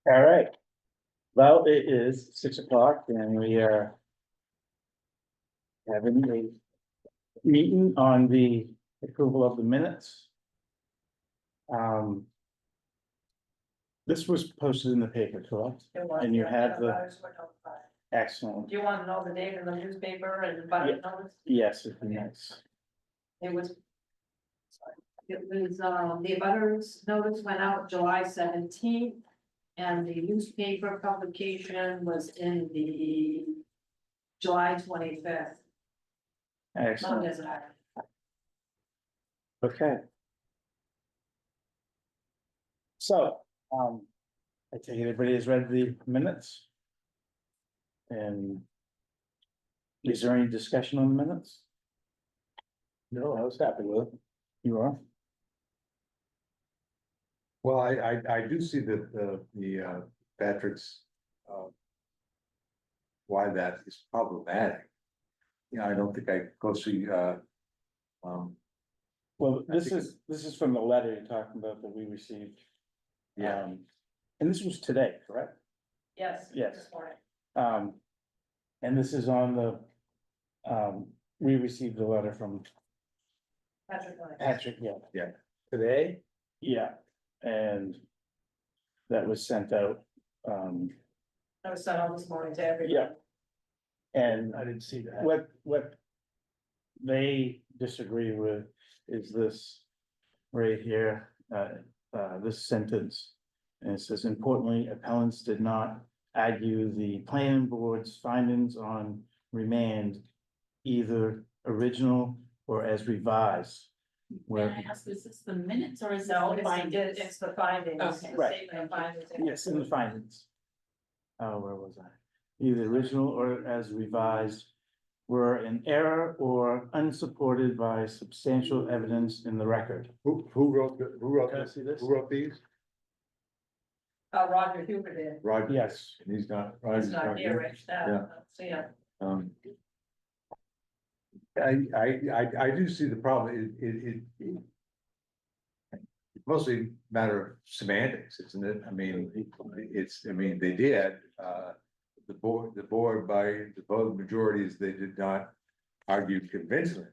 All right. Well, it is 6 o'clock and we are having a meeting on the approval of the minutes. This was posted in the paper, correct? It was, And you yeah, have the- butters were notified. Excellent. Do you want to know the date in the newspaper and the butter notice? Yes, it'd be nice. It was. Sorry. It was, the butters notice went out July 17th. And the newspaper publication was in the July 25th. Not Excellent. as I. Okay. So, I take it everybody has read the minutes? And is there any discussion on the minutes? No, I was happy with it. You are? Well, I do see that the Patrick's. Why that is problematic. You know, I don't think I go see, Well, I this think is from the letter you're talking about that we received. yeah, And this was today, correct? Yes. Yes. This morning. And this is on the, we received a letter from Patrick Lane. Patrick, yeah. Yeah. Today? Yeah, and that was sent out, I was sent out this morning to everyone. yeah. And I didn't see that. what they disagree with is this right here, this sentence. And it says, importantly, appellants did not argue the planning board's findings on remand, either original or as revised. May Where, I ask, is this the minutes or is this No, the findings? it's the findings. Okay. The Right. statement of findings. yes, in the findings. Oh, where was I? Either original or as revised were in error or unsupported by substantial evidence in the record. Who wrote, Can I see this? who wrote these? Roger Huber did. Roger. Yes. And he's not. It's Roger's not here, Rich, Yeah. so yeah. I do see the problem, it. Mostly matter of semantics, isn't it? I mean, they did, the board by the vote majorities, they did not argue convincingly.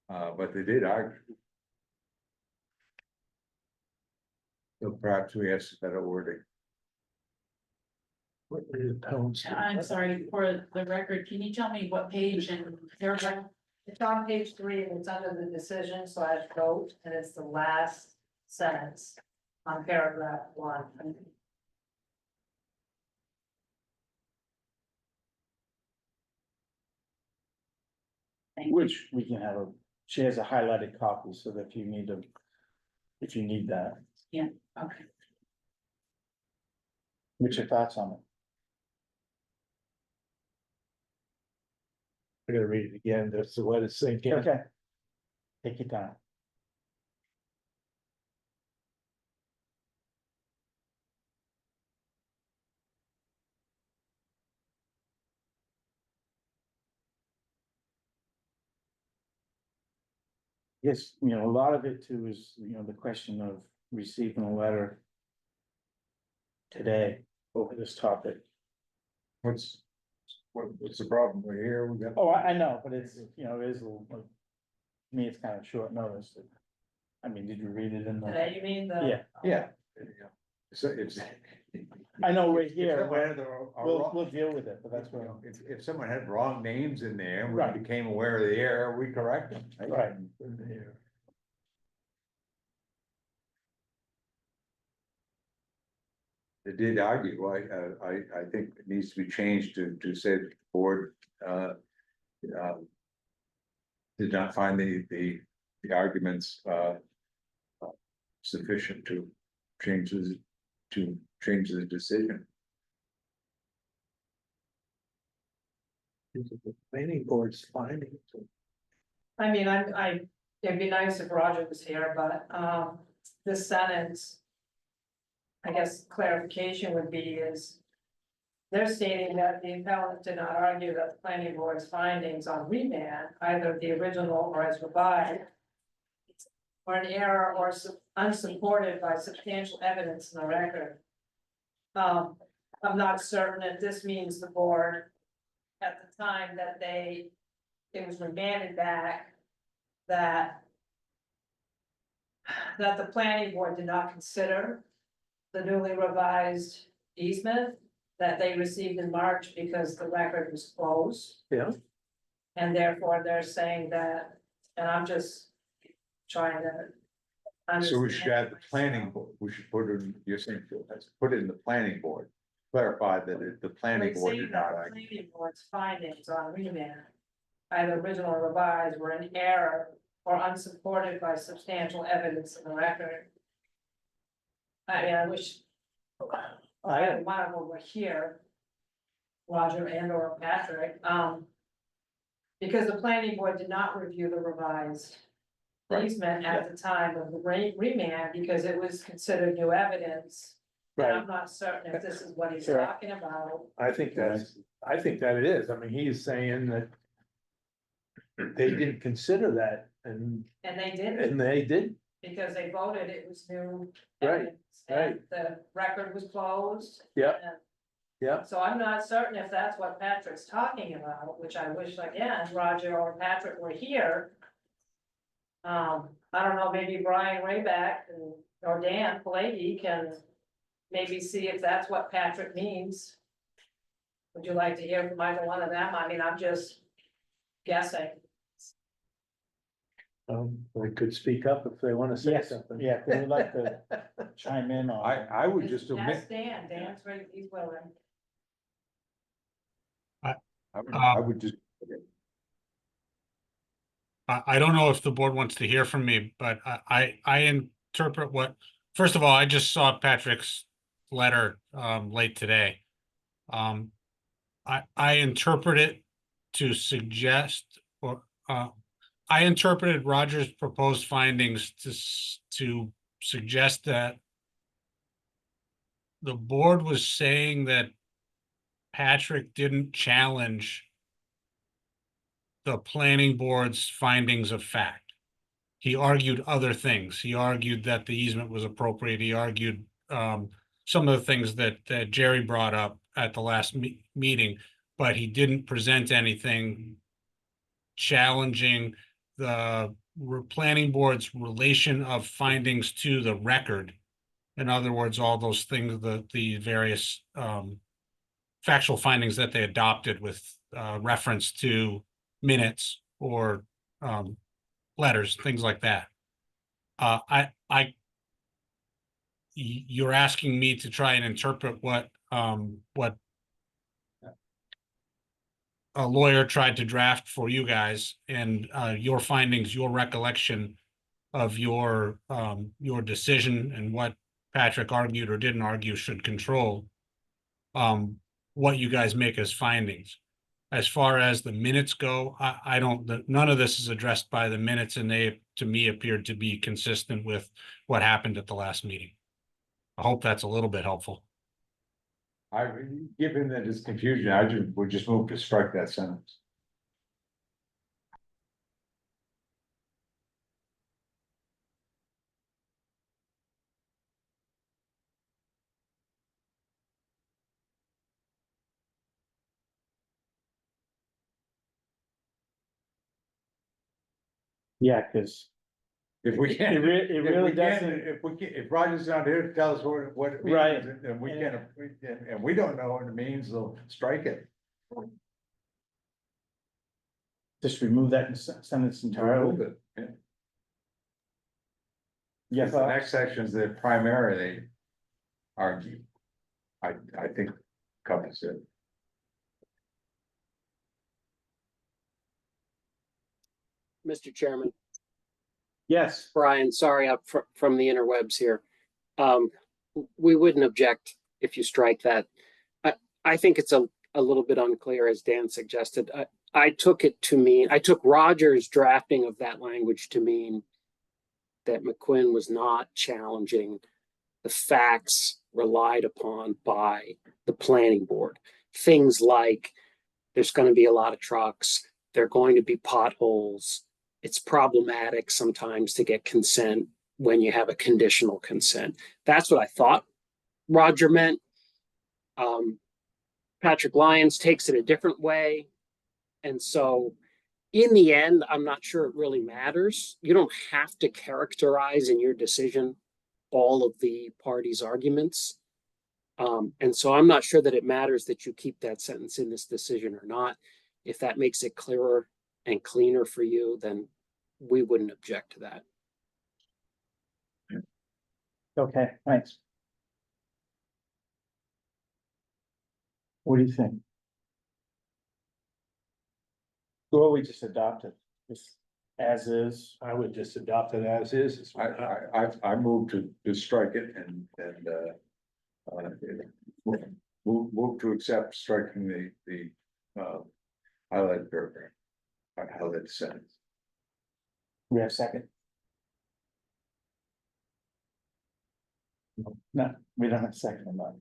But they did argue. So perhaps we have some better wording. I'm sorry, for the record, can you tell me what page and paragraph? It's on page 3, and it's under the decision/vote, and it's the last sentence on paragraph 1. Thank you. Which we can have she has a highlighted copy so that if you need that. Okay. What's your thoughts on it? I gotta read it again, just to let it sink in. Okay. Take your time. Yes, a lot of it too is, the question of receiving a letter today over this topic. What's the problem? We're here, we got. Oh, I know, but it's, it is a little, to me, it's kind of short notice. I mean, did you read it in the? Today, you mean the? Yeah, Yeah. So it's. I know we're If here, someone but had a we'll wrong- deal with it, but that's what. If someone had wrong names in there, and Right. we became aware of the error, we correct them. Right. They did argue, I think it needs to be changed to say that the board, did not find the arguments, sufficient to change the decision. Planning board's finding. I mean, it'd be nice if Roger was here, but, this sentence. I guess clarification would be is. They're stating that the appellant did not argue that the planning board's findings on remand, either the original or as revised. or an error or unsupported by substantial evidence in the record. I'm not certain if this means the board, at the time that it was remanded back, that the planning board did not consider the newly revised easement that they received in March because the record was closed. Yeah. And therefore they're saying that, and I'm just trying to. So we should add the understand planning myself. board, we should put it, you're saying, let's put it in the planning board. Clarify that the planning Like board saying did that not the argue. planning board's findings on remand, either original or revised, were in error or unsupported by substantial evidence in the record. I mean, I wish I, one of them were here, Roger and or Patrick, because the planning board did not review the revised Right. easement at the time of the remand, because it was considered new evidence. And right, I'm not certain if this is what he's Sure. talking about. I think that it is. I mean, he's saying that they didn't consider that and And they didn't, they did, because they voted it was new Right, evidence. And the record was closed. Yep. and- yeah, So I'm not certain if that's what Patrick's talking about, which I wish again, Roger or Patrick were here. I don't know, maybe Brian Rayback or Dan Pelagi can maybe see if that's what Patrick means. Would you like to hear from either one of them? I mean, I'm just guessing. they could speak up if they want to say Yes, something. yeah, they would like to chime in on. I would just Ask omit, Dan, Dan's right, he's willing. I would just. I don't know if the board wants to hear from me, but I interpret first of all, I just saw Patrick's letter late today. I interpret it to suggest, or I interpreted Roger's proposed findings to suggest that the board was saying that Patrick didn't challenge the planning board's findings of fact. He argued other things. He argued that the easement was appropriate. He argued some of the things that Jerry brought up at the last meeting, but he didn't present anything challenging the planning board's relation of findings to the record. In other words, all those things, the various factual findings that they adopted with reference to minutes or letters, things like that. You're asking me to try and interpret what a lawyer tried to draft for you guys, and your findings, your recollection of your decision and what Patrick argued or didn't argue should control what you guys make as findings. As far as the minutes go, I don't, none of this is addressed by the minutes, and they, to me, appeared to be consistent with what happened at the last meeting. I hope that's a little bit helpful. Given that it's confusion, would just move to strike that sentence. Yeah, because If we can't. it really doesn't, If Roger's not here to tell us what it means, Right. and we can't, and we don't know what it means, so strike it. just remove that sentence entirely. Remove it, yeah. Yeah, The next section is the primarily argue. I think covers it. Mr. Chairman, yes, Brian, sorry up from the interwebs here. We wouldn't object if you strike that. I think it's a little bit unclear, as Dan suggested. I took it to mean, I took Roger's drafting of that language to mean that McQuinn was not challenging the facts relied upon by the planning board. Things like there's going to be a lot of trucks, there are going to be potholes, it's problematic sometimes to get consent when you have a conditional consent. That's what I thought Roger meant. Patrick Lyons takes it a different way. And so in the end, I'm not sure it really matters. You don't have to characterize in your decision all of the parties' arguments. And so I'm not sure that it matters that you keep that sentence in this decision or not. If that makes it clearer and cleaner for you, then we wouldn't object to that. Okay, thanks. What do you think? Or we just adopt it, just as is? I would just adopt it as is. I moved to strike it and, move to accept striking the highlighted paragraph. Highlighted sentence. We have a second? No, we don't have a second on that.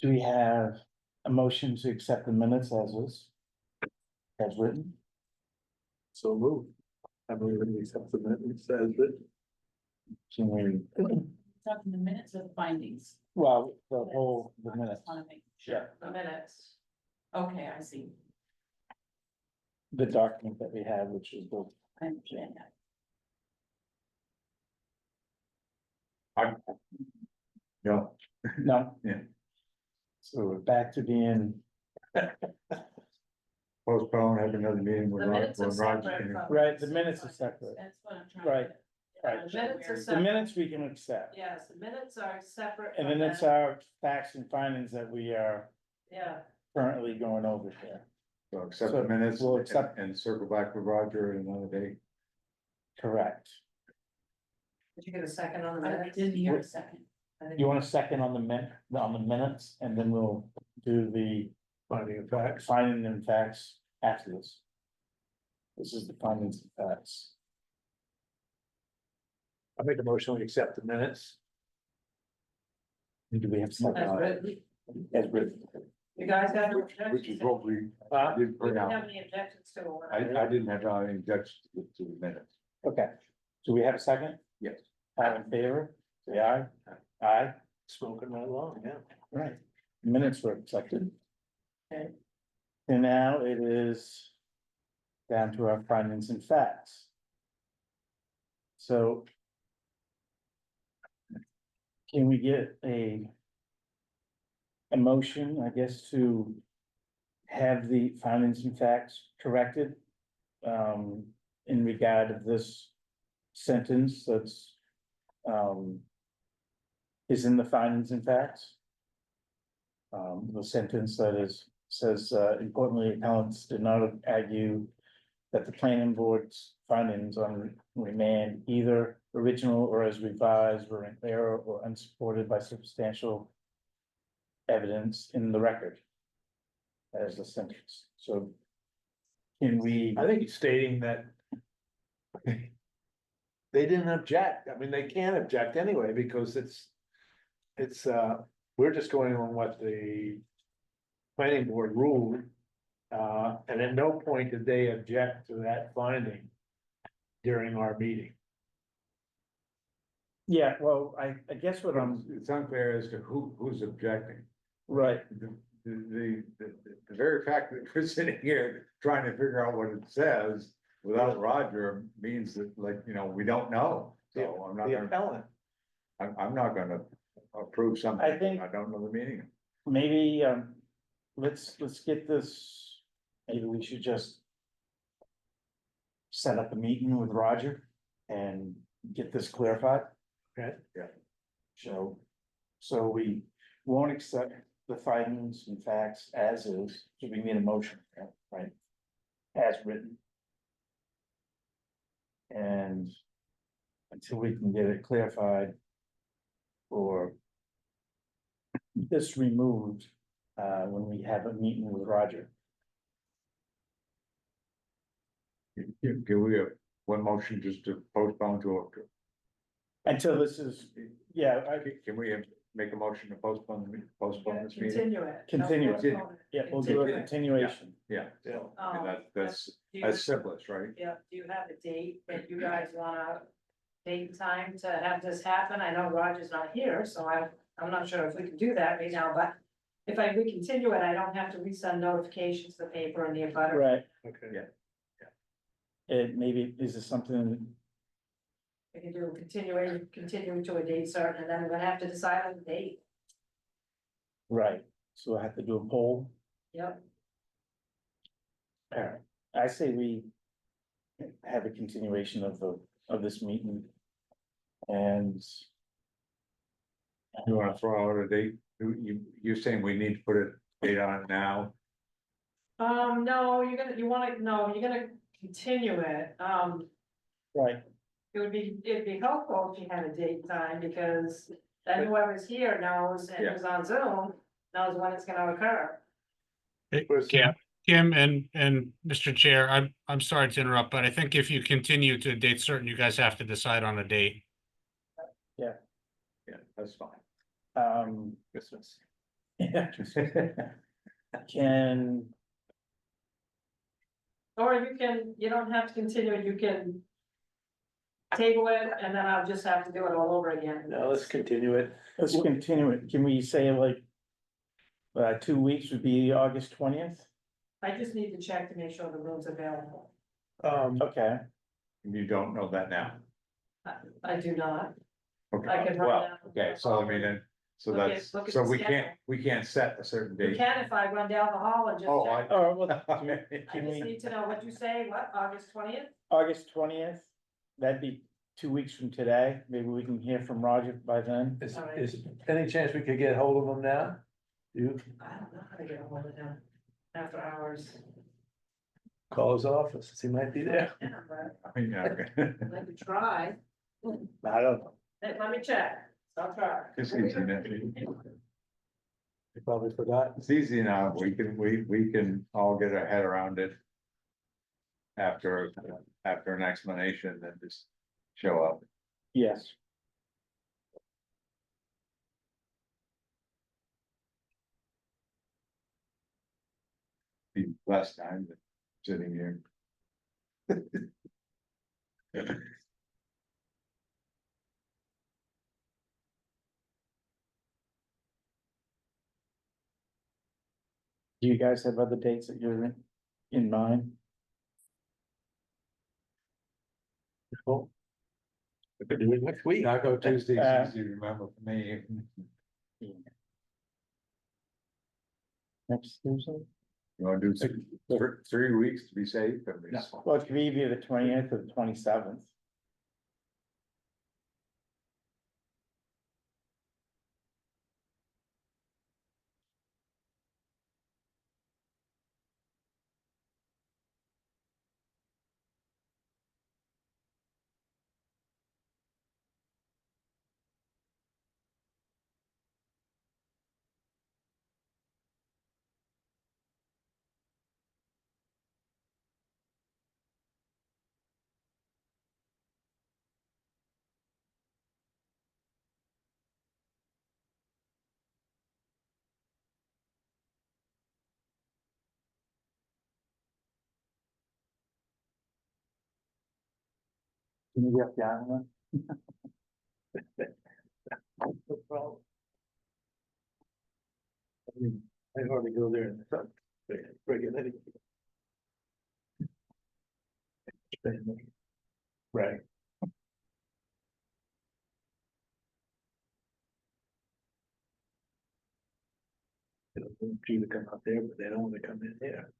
Do we have a motion to accept the minutes as is? As written? So move. I believe we accept the minutes as written. Can we, Talking the minutes or the findings? well, the whole, the I minutes, just wanna make sure, the minutes. Okay, I see, the document that we have, which is the, I understand that. No, no? Yeah. So we're back to being, postpone, have another meeting with The minutes are Roger. separate from- right, the minutes are separate, That's what I'm trying. Right, to- right. I'm The minutes are aware. the minutes we can accept. Yes, the minutes are separate. And from then it's that. our facts and findings that we are Yeah, currently going over here. So accept So the minutes we'll accept- and circle back with Roger another day. Correct. did you get a second on the I minutes? didn't hear a second. You want a second on the minutes, and then we'll do the Finding of facts. finding and facts after this. This is the findings and facts. I make a motion, we accept the minutes. Do we have As second written. as written? You guys got no Which is objections? what we did You put didn't out. have any objections to it? I didn't have any objections to the minutes. Okay, do we have a second? Yes. All in favor, say aye. Aye, Smoking right along, yeah. right, minutes were accepted. Okay. And now it is down to our findings and facts. So. Can we get a motion, I guess, to have the findings and facts corrected? In regard of this sentence that's is in the findings and facts. The sentence that says, importantly, appellants did not argue that the planning board's findings on remand, either original or as revised, were in error or unsupported by substantial evidence in the record. As a sentence, so. Can we, I think he's stating that they didn't object. I mean, they can't object anyway, because we're just going on what the planning board ruled. And at no point did they object to that finding during our meeting. yeah, well, I guess what I'm, It's unclear as to who's objecting. right, The very fact that we're sitting here trying to figure out what it says without Roger means that, like, we don't know. So I'm not The gonna, appellant. I'm not gonna approve something I think- I don't know the meaning of. maybe, let's get this, maybe we should just. Set up a meeting with Roger and get this clarified. Okay. Yeah. So we won't accept the findings and facts as is, so we need a motion, right? As written. And until we can get it clarified. Or. This removed, when we have a meeting with Roger. Can we have one motion just to postpone to, Until this is, yeah, can we have make a motion to postpone this meeting? Continue it. Continue it. Yeah, we'll do a Continue it. continuation. Yeah, Yeah. and that's, Do you that's have- simplest, right? Yeah, do you have a date that you guys wanna, date and time to have this happen? I know Roger's not here, so I'm not sure if we can do that right now, but if we continue it, I don't have to resend notifications to the paper and the abutter. Right, Okay. Yeah. maybe, is this something, We can do continue to a date certain, and then we're gonna have to decide on the date. right, so I have to do a poll? Yep, Alright, I say we have a continuation of this meeting. And You wanna throw out a date? You're saying we need to put a date on it now? no, you're gonna continue it, right, it'd be helpful if you had a date and time, because then whoever's here knows, and who's on Zoom, knows when it's gonna occur. Kim and Mr. Chair, I'm sorry to interrupt, but I think if you continue to a date certain, you guys have to decide on a date. Yeah, that's fine. Christmas. Yeah. Can, Or you don't have to continue it, you can table it, and then I'll just have to do it all over again. Now let's continue it. let's continue it, can we say like 2 weeks would be August 20th? I just need to check to make sure the room's available. Okay, You don't know that now? I do not. I Okay, can run well, down. okay, so I mean, so Look at- that's, look at so the we can't set a certain You date. can if I run down the hall and just Oh, check. oh, well, I can just we, need to know what you say, what, August 20th? August 20th? That'd be 2 weeks from today, maybe we can hear from Roger by then. Is any chance we could get hold of them now? You I don't know how to get a hold of him after hours. call his office, he might be there. Yeah, but I mean, okay. I could try. I don't know, Let me check, I'll try. It's easy now. he probably forgot. It's easy now, we can all get our head around it. After an explanation, then just show up. Yes. Be less time than sitting here. Do you guys have other dates that you're in mind? Cool. We could do it next week. Taco Tuesday's Uh, easy to remember for me. Next Tuesday? You wanna do 3 weeks to be safe? I mean, Well, it could be either the 20th or the 27th. Can you get down No problem. I mean, I hardly go there in the sun. Regularly. Right. They don't want you to come out there, but they don't want to come in here.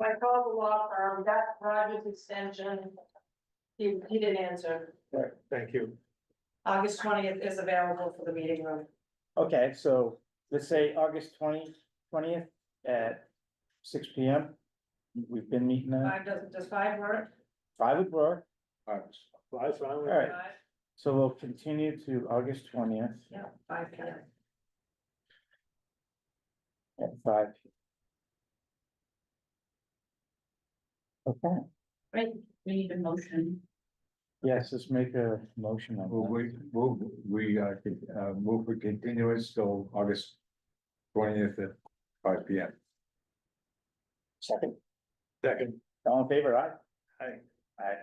I called the law firm, got Roger's extension. He didn't answer. Right, thank you. August 20th is available for the meeting room. Okay, so let's say August 20th at 6 P M. We've been meeting at Does 5 work? 5 would work. Well, that's fine. All right. 5? So we'll continue to August 20th Yeah, 5 p.m. at 5. Okay, Right, we need a motion. yes, let's make a motion on Well, that. move for continuance till August 20th at 5 P M. Second, Second, all in favor, aye? Aye. Aye.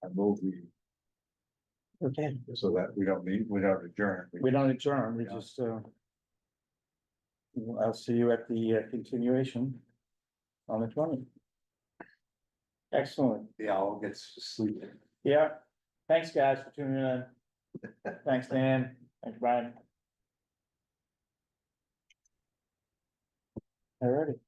I move we, Okay, so that we don't need, we don't adjourn. we don't adjourn, we Yeah. just, I'll see you at the continuation on the 20th. Excellent. The owl gets to sleep. Yeah, thanks, guys, for tuning in. Thanks, Dan. Thanks, Brian. All righty.